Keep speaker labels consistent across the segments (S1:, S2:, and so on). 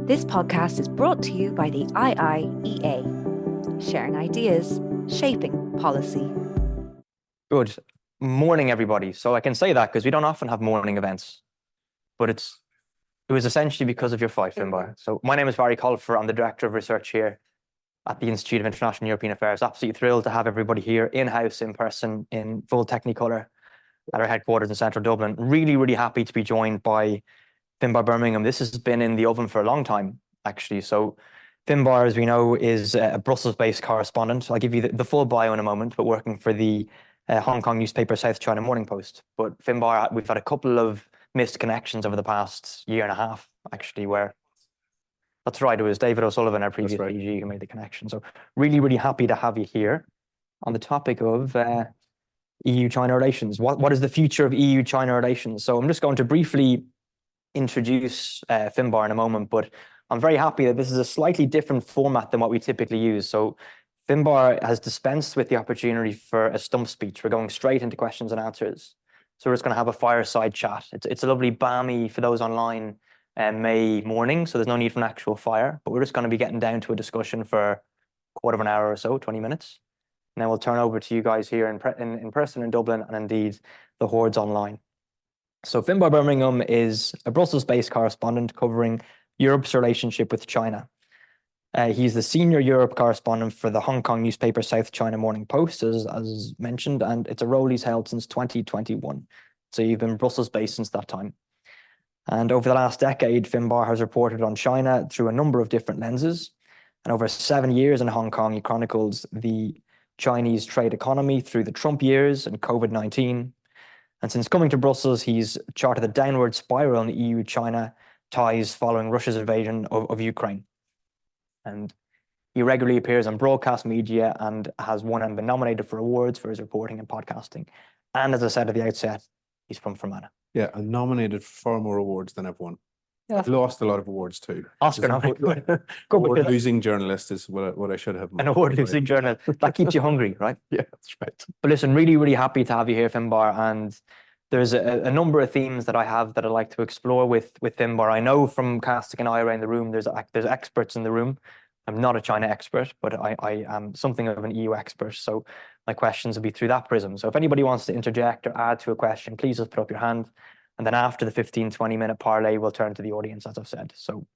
S1: This podcast is brought to you by the IIEA, sharing ideas, shaping policy.
S2: Good morning, everybody. So I can say that because we don't often have morning events, but it was essentially because of your fight, Finbarr. So my name is Barry Colfer. I'm the Director of Research here at the Institute of International European Affairs. Absolutely thrilled to have everybody here in-house, in person, in full Technicolor at our headquarters in central Dublin. Really, really happy to be joined by Finbarr Bermingham. This has been in the oven for a long time, actually. So Finbarr, as we know, is a Brussels-based correspondent. I'll give you the full bio in a moment, but working for the Hong Kong newspaper South China Morning Post. But Finbarr, we've had a couple of missed connections over the past year and a half, actually, where that's right, it was David O'Sullivan, our previous DG, who made the connection. So really, really happy to have you here on the topic of EU-China relations. What is the future of EU-China relations? So I'm just going to briefly introduce Finbarr in a moment, but I'm very happy that this is a slightly different format than what we typically use. So Finbarr has dispensed with the opportunity for a stump speech. We're going straight into questions and answers. So we're just going to have a fireside chat. It's a lovely balmy, for those online, May morning, so there's no need for an actual fire, but we're just going to be getting down to a discussion for a quarter of an hour or so, 20 minutes. And then we'll turn over to you guys here in person in Dublin, and indeed the hordes online. So Finbarr Bermingham is a Brussels-based correspondent covering Europe's relationship with China. He's the Senior Europe Correspondent for the Hong Kong newspaper South China Morning Post, as mentioned, and it's a role he's held since 2021. So you've been Brussels-based since that time. And over the last decade, Finbarr has reported on China through a number of different lenses. And over 7 years in Hong Kong, he chronicled the Chinese trade economy through the Trump years and COVID-19. And since coming to Brussels, he's charted a downward spiral in EU-China ties following Russia's invasion of Ukraine. And he regularly appears on broadcast media and has won and been nominated for awards for his reporting and podcasting. And as I said at the outset, he's from Fermanagh.
S3: Yeah, I'm nominated for far more awards than I've won.
S2: Yeah.
S3: I've lost a lot of awards too.
S2: Oscar nominated.
S3: Award-losing journalist is what I should have.
S2: An award-losing journalist. That keeps you hungry, right?
S3: Yeah, that's right.
S2: But listen, really, really happy to have you here, Finbarr. And there's a number of themes that I have that I'd like to explore with Finbarr. I know from casting an eye around the room, there's experts in the room. I'm not a China expert, but I am something of an EU expert. So my questions will be through that prism. So if anybody wants to interject or add to a question, please just put up your hand. And then after the 15-20 minute parlay, we'll turn to the audience, as I've said. So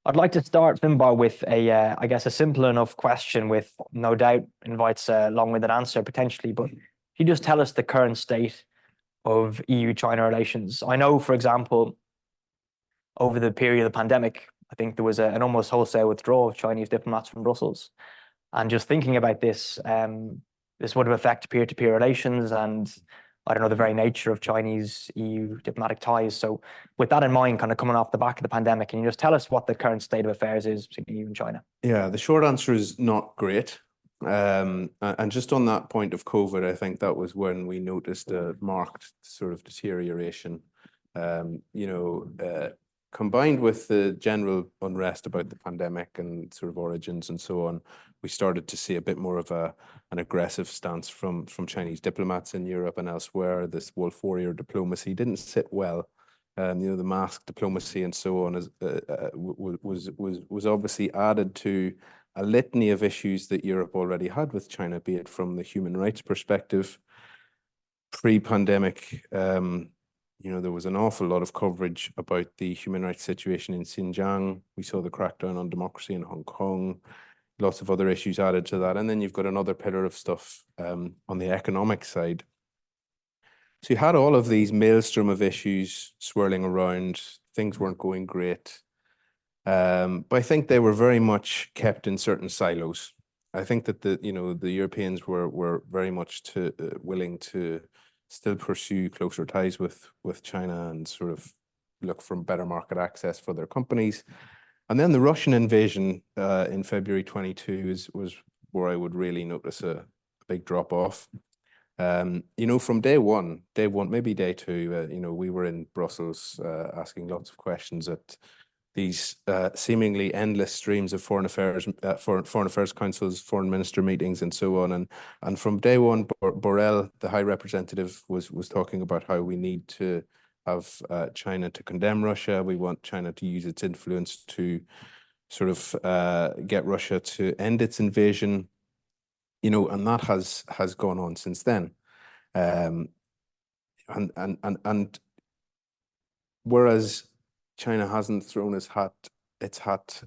S2: I'd like to start, Finbarr, with I guess, a simple enough question with no doubt invites a long-winded answer potentially. But can you just tell us the current state of EU-China relations? I know, for example, over the period of the pandemic, I think there was an almost wholesale withdrawal of Chinese diplomats from Brussels. And just thinking about this, this would have affected peer-to-peer relations and, I don't know, the very nature of Chinese EU diplomatic ties. So with that in mind, kind of coming off the back of the pandemic, can you just tell us what the current state of affairs is between EU and China?
S3: Yeah, the short answer is not great. And just on that point of COVID, I think that was when we noticed a marked sort of deterioration. Combined with the general unrest about the pandemic and sort of origins and so on, we started to see a bit more of an aggressive stance from Chinese diplomats in Europe and elsewhere. This wolf warrior diplomacy didn't sit well. The mask diplomacy and so on was obviously added to a litany of issues that Europe already had with China, be it from the human rights perspective, pre-pandemic. There was an awful lot of coverage about the human rights situation in Xinjiang. We saw the crackdown on democracy in Hong Kong, lots of other issues added to that. And then you've got another pillar of stuff on the economic side. So you had all of these maelstrom of issues swirling around. Things weren't going great. But I think they were very much kept in certain silos. I think that the Europeans were very much willing to still pursue closer ties with China and sort of look for better market access for their companies. And then the Russian invasion in February 22 was where I would really notice a big drop off. From day one, maybe day two, we were in Brussels asking lots of questions at these seemingly endless streams of foreign affairs councils, foreign minister meetings, and so on. And from day one, Borrell, the High Representative, was talking about how we need to China to condemn Russia. We want China to use its influence to sort of get Russia to end its invasion, and that has gone on since then. And whereas China hasn't thrown its hat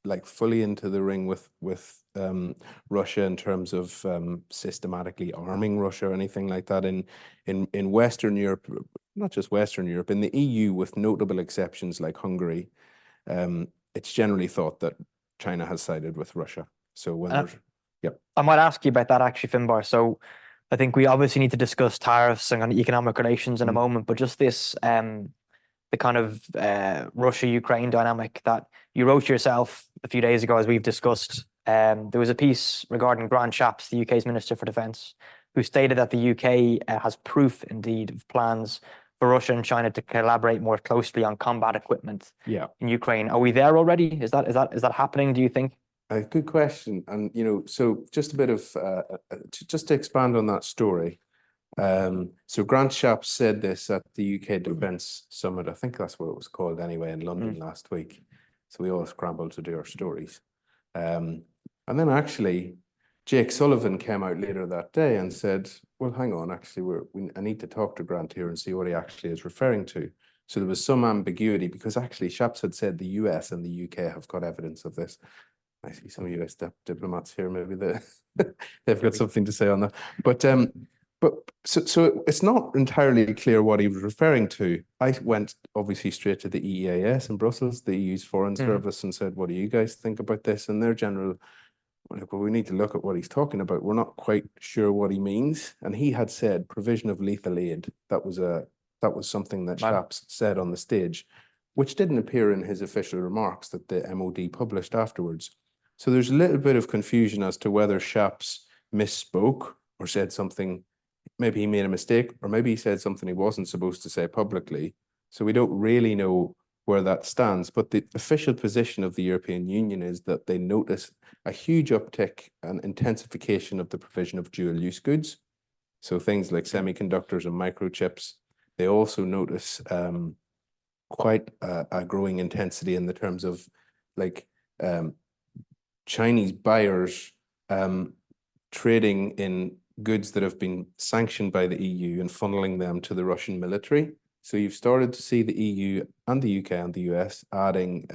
S3: like fully into the ring with Russia in terms of systematically arming Russia or anything like that in Western Europe, not just Western Europe, in the EU, with notable exceptions like Hungary, it's generally thought that China has sided with Russia. So when
S2: I might ask you about that actually, Finbarr. So I think we obviously need to discuss tariffs and economic relations in a moment, but just this the kind of Russia-Ukraine dynamic that you wrote yourself a few days ago, as we've discussed. There was a piece regarding Grant Shapps, the UK's Minister for Defence, who stated that the UK has proof, indeed, of plans for Russia and China to collaborate more closely on combat equipment in Ukraine. Are we there already? Is that happening, do you think?
S3: A good question. And, so just a bit of, just to expand on that story. So Grant Shapps said this at the UK Defence Summit. I think that's what it was called anyway, in London last week. So we all scrambled to do our stories. And then actually, Jake Sullivan came out later that day and said, well, hang on, actually, I need to talk to Grant here and see what he actually is referring to. So there was some ambiguity, because actually Shapps had said the US and the UK have got evidence of this. I see some US diplomats here, maybe they've got something to say on that. But so it's not entirely clear what he was referring to. I went obviously straight to the EEAS in Brussels, the EU's Foreign Service, and said, what do you guys think about this? And their general, well, we need to look at what he's talking about. We're not quite sure what he means. And he had said provision of lethal aid. That was something that Shapps said on the stage, which didn't appear in his official remarks that the MOD published afterwards. So there's a little bit of confusion as to whether Shapps misspoke or said something. Maybe he made a mistake, or maybe he said something he wasn't supposed to say publicly. So we don't really know where that stands. But the official position of the European Union is that they notice a huge uptick and intensification of the provision of dual-use goods. So things like semiconductors and microchips. They also notice quite a growing intensity in the terms of like Chinese buyers trading in goods that have been sanctioned by the EU and funneling them to the Russian military. So you've started to see the EU and the UK and the US adding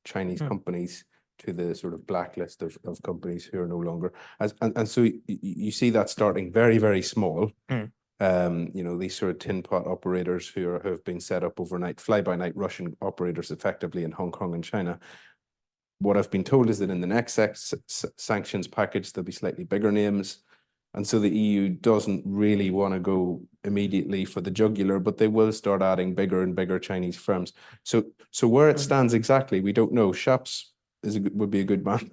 S3: Chinese companies to the sort of blacklist of companies who are no longer and so you see that starting very, very small. These sort of tin pot operators who have been set up overnight, fly-by-night Russian operators effectively in Hong Kong and China. What I've been told is that in the next sanctions package, there'll be slightly bigger names. And so the EU doesn't really want to go immediately for the jugular, but they will start adding bigger and bigger Chinese firms. So where it stands exactly, we don't know. Shapps would be a good man.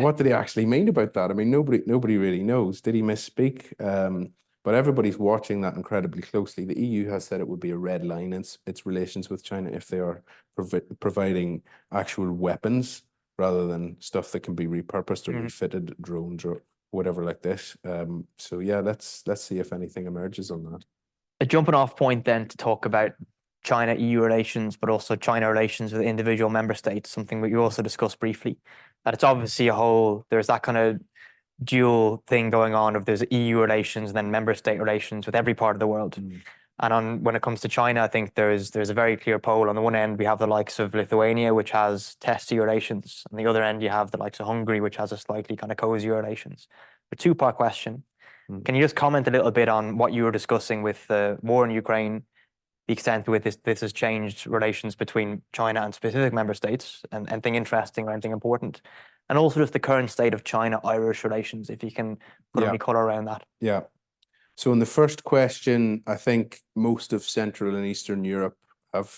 S3: What did he actually mean about that? I mean, nobody really knows. Did he misspeak? But everybody's watching that incredibly closely. The EU has said it would be a red line in its relations with China if they are providing actual weapons rather than stuff that can be repurposed or refitted, drones or whatever like this. So yeah, let's see if anything emerges on that.
S2: A jumping off point then to talk about China-EU relations, but also China relations with individual member states, something that you also discussed briefly, that it's obviously there's that kind of dual thing going on of there's EU relations and then member state relations with every part of the world. And when it comes to China, I think there's a very clear pole. On the one end, we have the likes of Lithuania, which has testy relations. On the other end, you have the likes of Hungary, which has a slightly kind of cozier relations. A two-part question. Can you just comment a little bit on what you were discussing with the war in Ukraine, the extent to which this has changed relations between China and specific member states, and anything interesting or anything important? And also just the current state of China-Irish relations, if you can put any color around that.
S3: Yeah. So in the first question, I think most of Central and Eastern Europe have,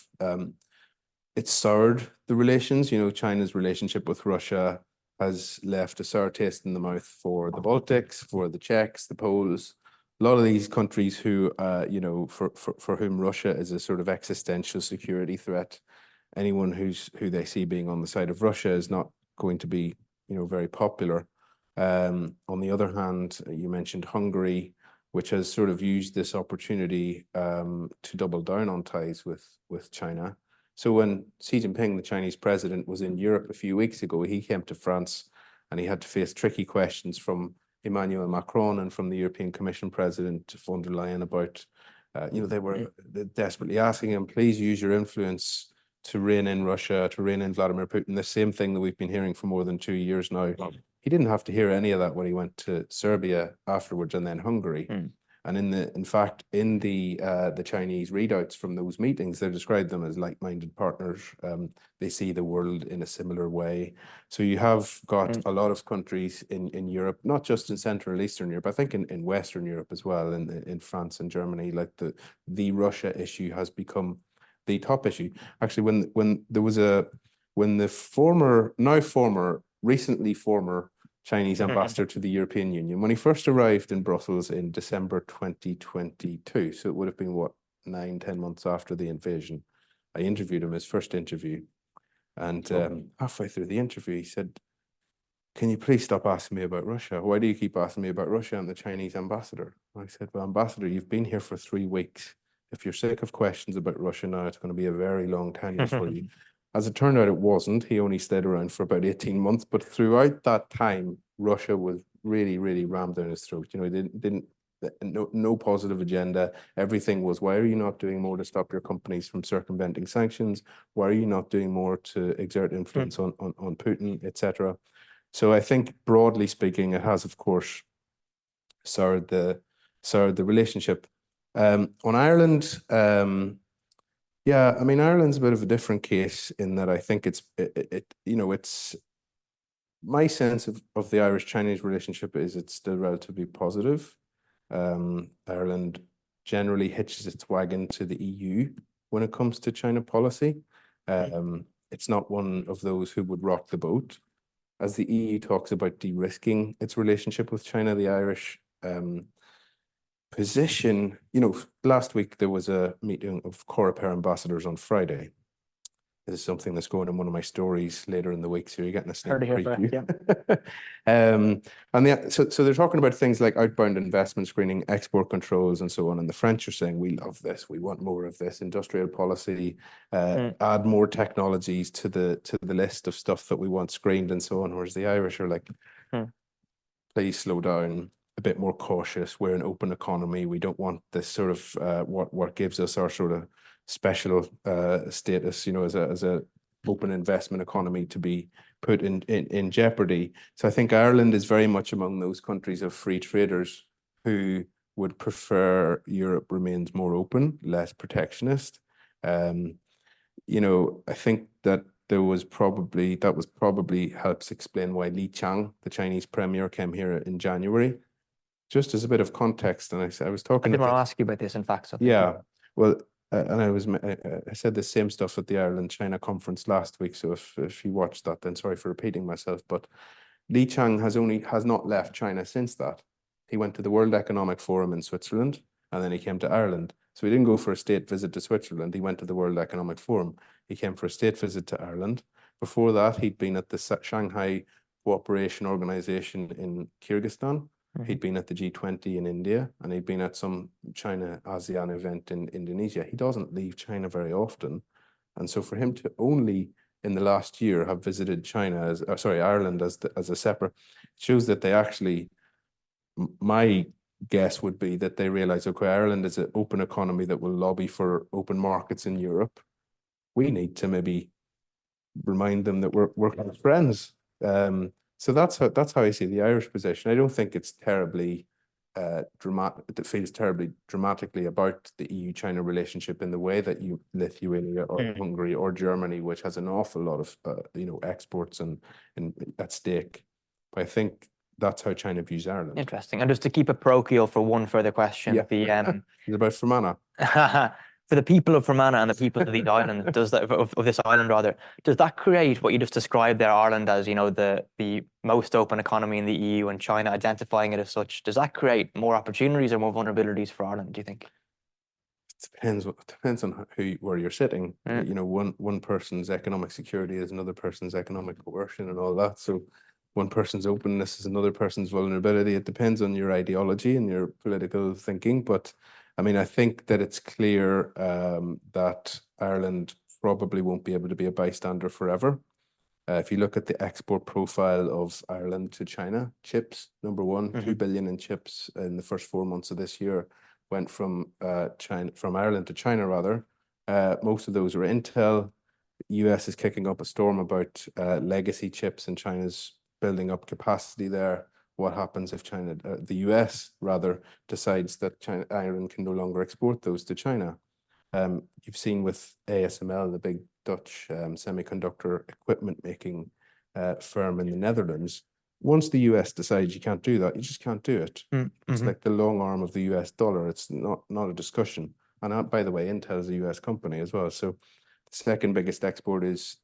S3: it's soured the relations. China's relationship with Russia has left a sour taste in the mouth for the Baltics, for the Czechs, the Poles, a lot of these countries who, for whom Russia is a sort of existential security threat. Anyone who they see being on the side of Russia is not going to be, very popular. On the other hand, you mentioned Hungary. which has sort of used this opportunity to double down on ties with China. So when Xi Jinping, the Chinese president, was in Europe a few weeks ago, he came to France and he had to face tricky questions from Emmanuel Macron and from the European Commission President von der Leyen about, they were desperately asking him, please use your influence to rein in Russia, to rein in Vladimir Putin, the same thing that we've been hearing for more than 2 years now. He didn't have to hear any of that when he went to Serbia afterwards and then Hungary. And in fact, in the Chinese readouts from those meetings, they described them as like-minded partners. They see the world in a similar way. So you have got a lot of countries in Europe, not just in Central and Eastern Europe, I think in Western Europe as well, in France and Germany, like the Russia issue has become the top issue. Actually, when the recently former Chinese ambassador to the European Union, when he first arrived in Brussels in December 2022, so it would have been, what, 9-10 months after the invasion, I interviewed him, his first interview. And halfway through the interview, he said, can you please stop asking me about Russia? Why do you keep asking me about Russia? I'm the Chinese ambassador. I said, well, ambassador, you've been here for 3 weeks. If you're sick of questions about Russia now, it's going to be a very long tenure for you. As it turned out, it wasn't. He only stayed around for about 18 months. But throughout that time, Russia was really, really rammed down his throat. You know, no positive agenda. Everything was, why are you not doing more to stop your companies from circumventing sanctions? Why are you not doing more to exert influence on Putin, etc.? So I think, broadly speaking, it has, of course, soured the relationship. On Ireland, yeah, I mean, Ireland's a bit of a different case in that I think it's my sense of the Irish-Chinese relationship is it's still relatively positive. Ireland generally hitches its wagon to the EU when it comes to China policy. It's not one of those who would rock the boat. As the EU talks about de-risking its relationship with China, the Irish position, last week there was a meeting of Coreper ambassadors on Friday. This is something that's going in one of my stories later in the week, so you're getting a sneak preview. So they're talking about things like outbound investment screening, export controls, and so on. And the French are saying, we love this, we want more of this, industrial policy, add more technologies to the list of stuff that we want screened and so on. Whereas the Irish are like, please slow down, a bit more cautious. We're an open economy. We don't want this sort of what gives us our sort of special status, as a open investment economy to be put in jeopardy. So I think Ireland is very much among those countries of free traders who would prefer Europe remains more open, less protectionist. I think that was probably helps explain why Li Qiang, the Chinese premier, came here in January. Just as a bit of context, and I was talking.
S2: I did want to ask you about this, in fact. So
S3: yeah, well, and I said the same stuff at the Ireland-China conference last week. So if you watched that, then sorry for repeating myself. But Li Qiang has not left China since that. He went to the World Economic Forum in Switzerland, and then he came to Ireland. So he didn't go for a state visit to Switzerland. He went to the World Economic Forum. He came for a state visit to Ireland. Before that, he'd been at the Shanghai Cooperation Organization in Kyrgyzstan. He'd been at the G20 in India, and he'd been at some China-ASEAN event in Indonesia. He doesn't leave China very often. And so for him to only in the last year have visited Ireland as a separate, shows that they actually, my guess would be that they realize, okay, Ireland is an open economy that will lobby for open markets in Europe. We need to maybe remind them that we're close friends. So that's how I see the Irish position. I don't think it's terribly dramatic. It feels terribly dramatically about the EU-China relationship in the way that Lithuania or Hungary or Germany, which has an awful lot of exports and at stake. But I think that's how China views Ireland.
S2: Interesting. And just to keep it parochial for one further question,
S3: it's about Fermanagh.
S2: For the people of Fermanagh and the people of these islands, of this island rather, does that create what you just described there, Ireland, as the most open economy in the EU and China identifying it as such? Does that create more opportunities or more vulnerabilities for Ireland, do you think?
S3: It depends on where you're sitting. One person's economic security is another person's economic coercion and all that. So one person's openness is another person's vulnerability. It depends on your ideology and your political thinking. But I mean, I think that it's clear that Ireland probably won't be able to be a bystander forever. If you look at the export profile of Ireland to China, chips, number one, 2 billion in chips in the first 4 months of this year went from Ireland to China rather. Most of those were Intel. The US is kicking up a storm about legacy chips, and China's building up capacity there. What happens if the US rather, decides that Ireland can no longer export those to China? You've seen with ASML, the big Dutch semiconductor equipment making firm in the Netherlands. Once the US decides you can't do that, you just can't do it. It's like the long arm of the US dollar. It's not a discussion. And by the way, Intel is a US company as well. So the second biggest export is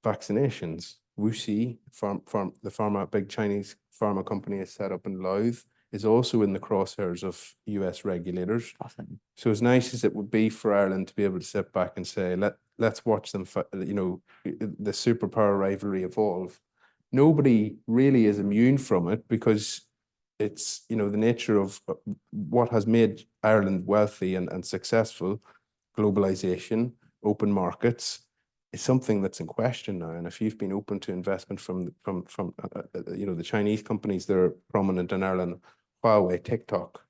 S3: vaccinations. WuXi, the big Chinese pharma company is set up in Louth, is also in the crosshairs of US regulators.
S2: Awesome.
S3: So as nice as it would be for Ireland to be able to sit back and say, let's watch them, the superpower rivalry evolve. Nobody really is immune from it, because it's, the nature of what has made Ireland wealthy and successful, globalization, open markets, is something that's in question now. And if you've been open to investment from the Chinese companies that are prominent in Ireland, Huawei, TikTok,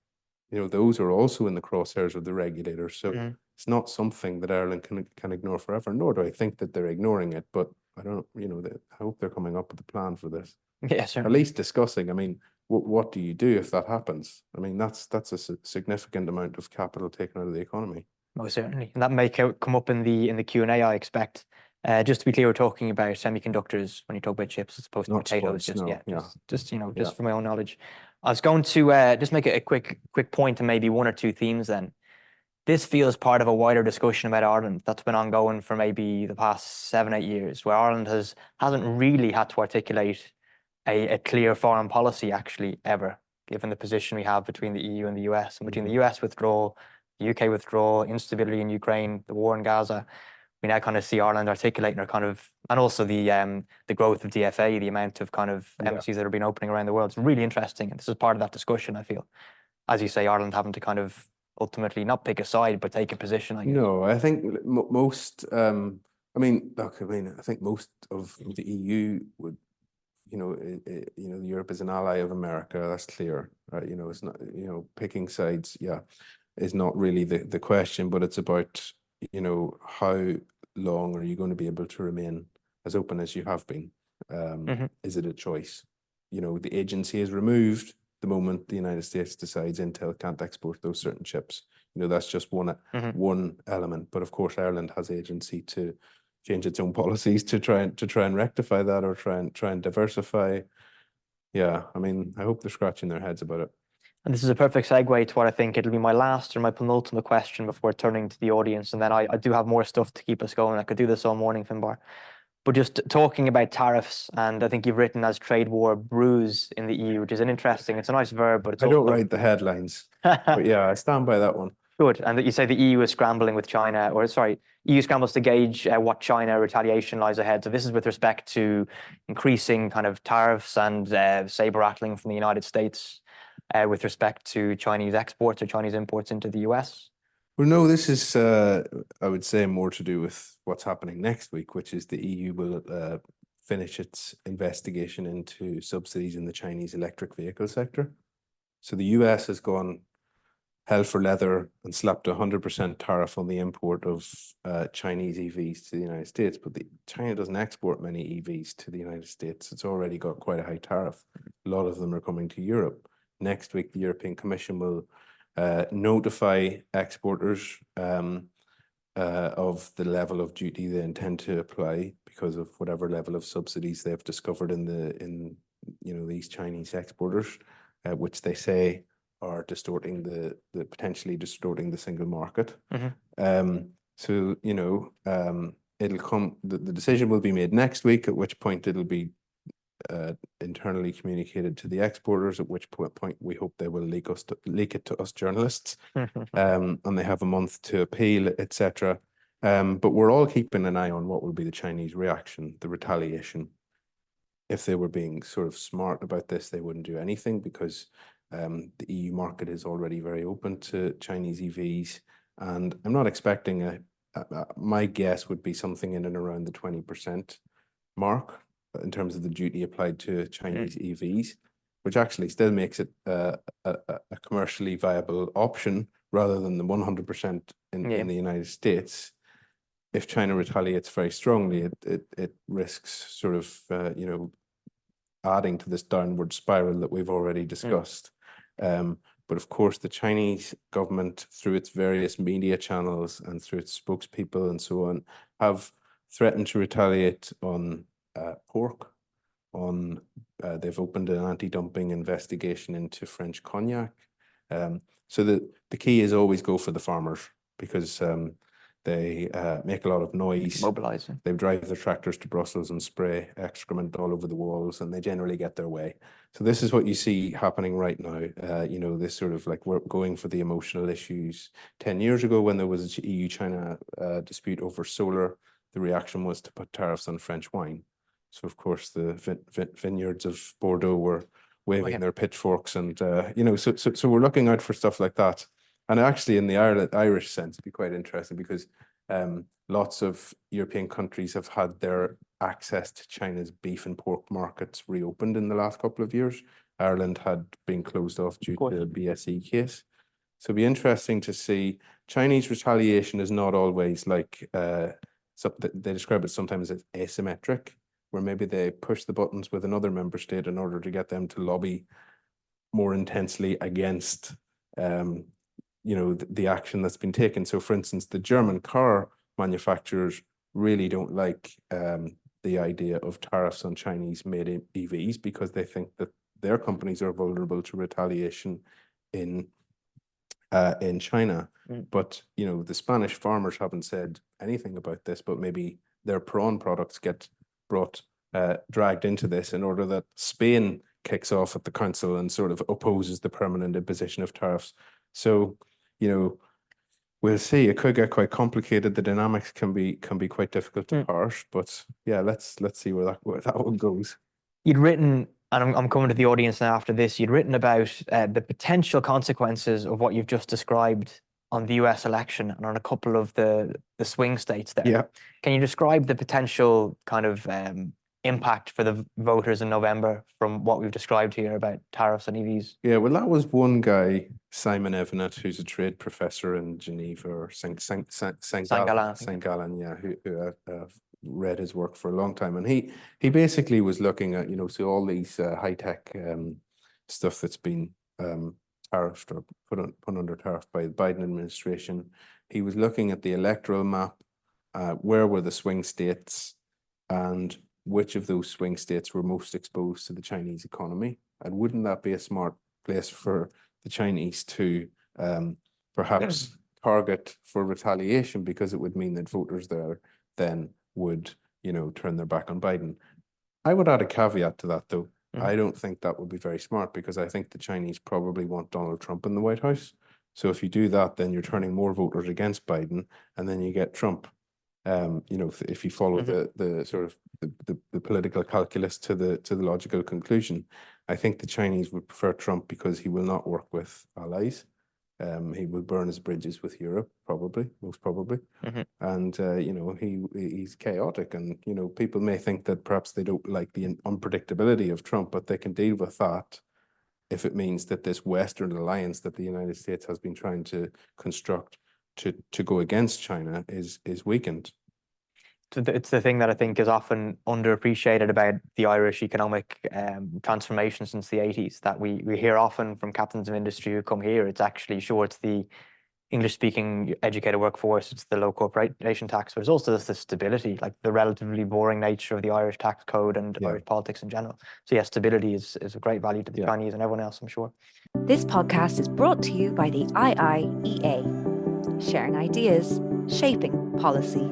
S3: those are also in the crosshairs of the regulators. So it's not something that Ireland can ignore forever, nor do I think that they're ignoring it. But I don't, I hope they're coming up with a plan for this.
S2: Yes,
S3: at least discussing. I mean, what do you do if that happens? I mean, that's a significant amount of capital taken out of the economy.
S2: Most certainly, and that may come up in the Q&A, I expect. Just to be clear, we're talking about semiconductors when you talk about chips as opposed to potatoes. Just for my own knowledge. I was going to just make a quick point and maybe one or two themes then. This feels part of a wider discussion about Ireland that's been ongoing for maybe the past 7-8 years, where Ireland hasn't really had to articulate a clear foreign policy actually ever, given the position we have between the EU and the US, and between the US withdrawal, the UK withdrawal, instability in Ukraine, the war in Gaza. We now kind of see Ireland articulating and also the growth of DFA, the amount of kind of embassies that are being opening around the world. It's really interesting, and this is part of that discussion, I feel. As you say, Ireland having to kind of ultimately not pick a side, but take a position, I guess.
S3: No, I think most, I think most of the EU would, Europe is an ally of America, that's clear, right? It's not, picking sides, is not really the question, but it's about, how long are you going to be able to remain as open as you have been? Is it a choice? The agency is removed the moment the United States decides Intel can't export those certain chips. That's just one element. But of course, Ireland has agency to change its own policies to try and rectify that, or try and diversify. Yeah, I mean, I hope they're scratching their heads about it.
S2: And this is a perfect segue to what I think it'll be my last or my penultimate question before turning to the audience. And then I do have more stuff to keep us going. I could do this all morning, Finbarr. But just talking about tariffs, and I think you've written as trade war brews in the EU, which is it's a nice verb, but
S3: I don't write the headlines. But yeah, I stand by that one.
S2: Good. And that you say the EU is scrambling with China, EU scrambles to gauge what China retaliation lies ahead. So this is with respect to increasing kind of tariffs and saber rattling from the United States with respect to Chinese exports or Chinese imports into the US.
S3: Well, no, this is, I would say, more to do with what's happening next week, which is the EU will finish its investigation into subsidies in the Chinese electric vehicle sector. So the US has gone hell for leather and slapped 100% tariff on the import of Chinese EVs to the United States. But China doesn't export many EVs to the United States. It's already got quite a high tariff. A lot of them are coming to Europe. Next week, the European Commission will notify exporters of the level of duty they intend to apply because of whatever level of subsidies they've discovered in these Chinese exporters, which they say are potentially distorting the single market. So it'll come. The decision will be made next week, at which point it'll be internally communicated to the exporters, at which point we hope they will leak it to us journalists, and they have a month to appeal, etc. But we're all keeping an eye on what will be the Chinese reaction, the retaliation. if they were being sort of smart about this, they wouldn't do anything because the EU market is already very open to Chinese EVs. And I'm not expecting my guess would be something in and around the 20% mark in terms of the duty applied to Chinese EVs, which actually still makes it a commercially viable option rather than the 100% in the United States. If China retaliates very strongly, it risks sort of, adding to this downward spiral that we've already discussed. But of course, the Chinese government, through its various media channels and through its spokespeople and so on, have threatened to retaliate on pork. They've opened an anti-dumping investigation into French cognac. So the key is always go for the farmers because they make a lot of noise.
S2: Mobilizing.
S3: They drive their tractors to Brussels and spray excrement all over the walls, and they generally get their way. So this is what you see happening right now. This sort of like we're going for the emotional issues. 10 years ago, when there was an EU-China dispute over solar, the reaction was to put tariffs on French wine. So of course, the vineyards of Bordeaux were waving their pitchforks, and so we're looking out for stuff like that. And actually, in the Irish sense, it'd be quite interesting because lots of European countries have had their access to China's beef and pork markets reopened in the last couple of years. Ireland had been closed off due to the BSE case. So it'd be interesting to see. Chinese retaliation is not always like, they describe it sometimes as asymmetric, where maybe they push the buttons with another member state in order to get them to lobby more intensely against the action that's been taken. So for instance, the German car manufacturers really don't like the idea of tariffs on Chinese-made EVs because they think that their companies are vulnerable to retaliation in China. But the Spanish farmers haven't said anything about this, but maybe their prawn products get dragged into this in order that Spain kicks off at the council and sort of opposes the permanent imposition of tariffs. So we'll see. It could get quite complicated. The dynamics can be quite difficult to parse. But yeah, let's see where that one goes.
S2: You'd written, and I'm coming to the audience now after this. You'd written about the potential consequences of what you've just described on the US election and on a couple of the swing states there.
S3: Yeah.
S2: Can you describe the potential kind of impact for the voters in November from what we've described here about tariffs and EVs?
S3: Yeah, well, that was one guy, Simon Evenet, who's a trade professor in Geneva, or St. Gallen, yeah, who I've read his work for a long time. And he basically was looking at, so all these high-tech stuff that's been tariffed or put under tariff by the Biden administration. He was looking at the electoral map, where were the swing states, and which of those swing states were most exposed to the Chinese economy. And wouldn't that be a smart place for the Chinese to perhaps target for retaliation, because it would mean that voters there then would, turn their back on Biden. I would add a caveat to that, though. I don't think that would be very smart, because I think the Chinese probably want Donald Trump in the White House. So if you do that, then you're turning more voters against Biden, and then you get Trump. If you follow the sort of the political calculus to the logical conclusion, I think the Chinese would prefer Trump because he will not work with allies. He will burn his bridges with Europe, most probably. And he's chaotic, and people may think that perhaps they don't like the unpredictability of Trump, but they can deal with that if it means that this Western alliance that the United States has been trying to construct to go against China is weakened.
S2: It's the thing that I think is often underappreciated about the Irish economic transformation since the 80s, that we hear often from captains of industry who come here. It's actually, sure, it's the English-speaking educated workforce, it's the low corporation tax, but it's also the stability, like the relatively boring nature of the Irish tax code and Irish politics in general. So yeah, stability is of great value to the Chinese and everyone else, I'm sure.
S1: This podcast is brought to you by the IIEA, sharing ideas, shaping policy.